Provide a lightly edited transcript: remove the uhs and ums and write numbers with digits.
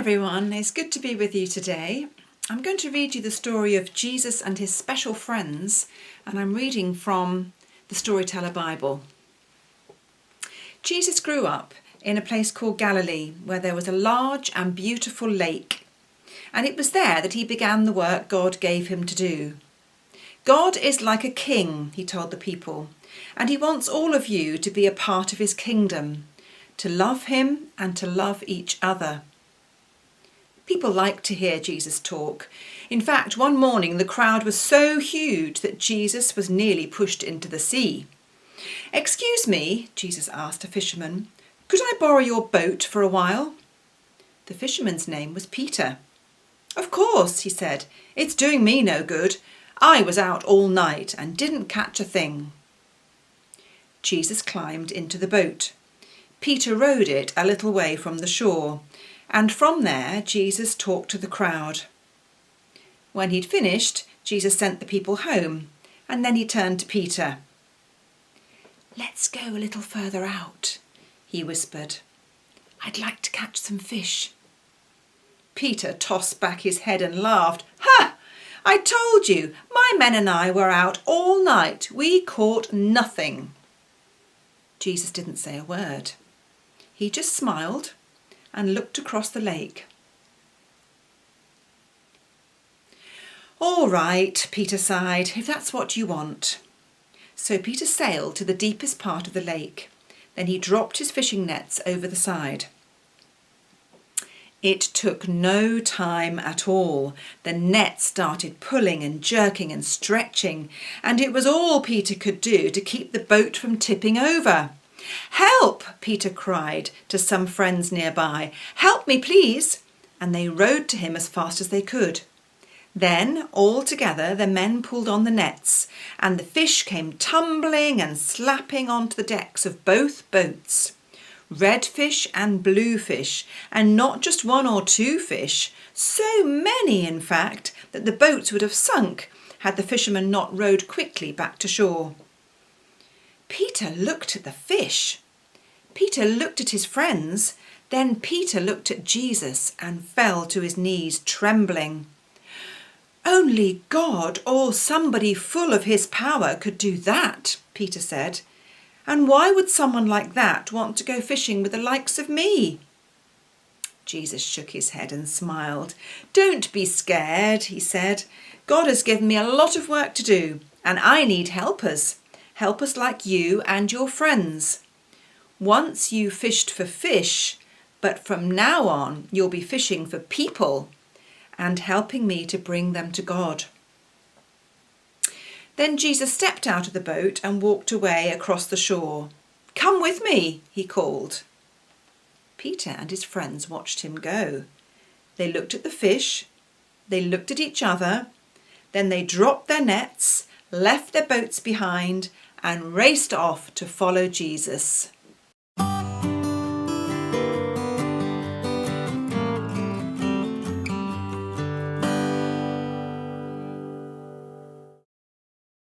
everyone, it's good to be with you today. I'm going to read you the story of Jesus and his special friends, and I'm reading from the Storyteller Bible. Jesus grew up in a place called Galilee, where there was a large and beautiful lake, and it was there that he began the work God gave him to do. God is like a king, he told the people, and he wants all of you to be a part of his kingdom, to love him and to love each other. People liked to hear Jesus talk. In fact, one morning the crowd was so huge that Jesus was nearly pushed into the sea. "Excuse me," Jesus asked a fisherman, "could I borrow your boat for a while?" The fisherman's name was Peter. "Of course," he said. "It's doing me no good. I was out all night and didn't catch a thing." Jesus climbed into the boat. Peter rowed it a little way from the shore, and from there Jesus talked to the crowd. When he'd finished, Jesus sent the people home, and then he turned to Peter. "Let's go a little further out," he whispered. "I'd like to catch some fish." Peter tossed back his head and laughed. "Ha! I told you, my men and I were out all night. We caught nothing." Jesus didn't say a word. He just smiled and looked across the lake. "All right," Peter sighed, "if that's what you want." So Peter sailed to the deepest part of the lake. Then he dropped his fishing nets over the side. It took no time at all. The net started pulling and jerking and stretching, and it was all Peter could do to keep the boat from tipping over. "Help!" Peter cried to some friends nearby. "Help me, please!" And they rowed to him as fast as they could. Then, all together, the men pulled on the nets, and the fish came tumbling and slapping onto the decks of both boats. Red fish and blue fish, and not just one or two fish, so many, in fact, that the boats would have sunk had the fishermen not rowed quickly back to shore. Peter looked at the fish. Peter looked at his friends. Then Peter looked at Jesus and fell to his knees, trembling. "Only God or somebody full of his power could do that," Peter said. "And why would someone like that want to go fishing with the likes of me?" Jesus shook his head and smiled. "Don't be scared," he said. "God has given me a lot of work to do, and I need helpers. Helpers like you and your friends. Once you fished for fish, but from now on you'll be fishing for people and helping me to bring them to God." Then Jesus stepped out of the boat and walked away across the shore. "Come with me," he called. Peter and his friends watched him go. They looked at the fish, they looked at each other, then they dropped their nets, left their boats behind, and raced off to follow Jesus.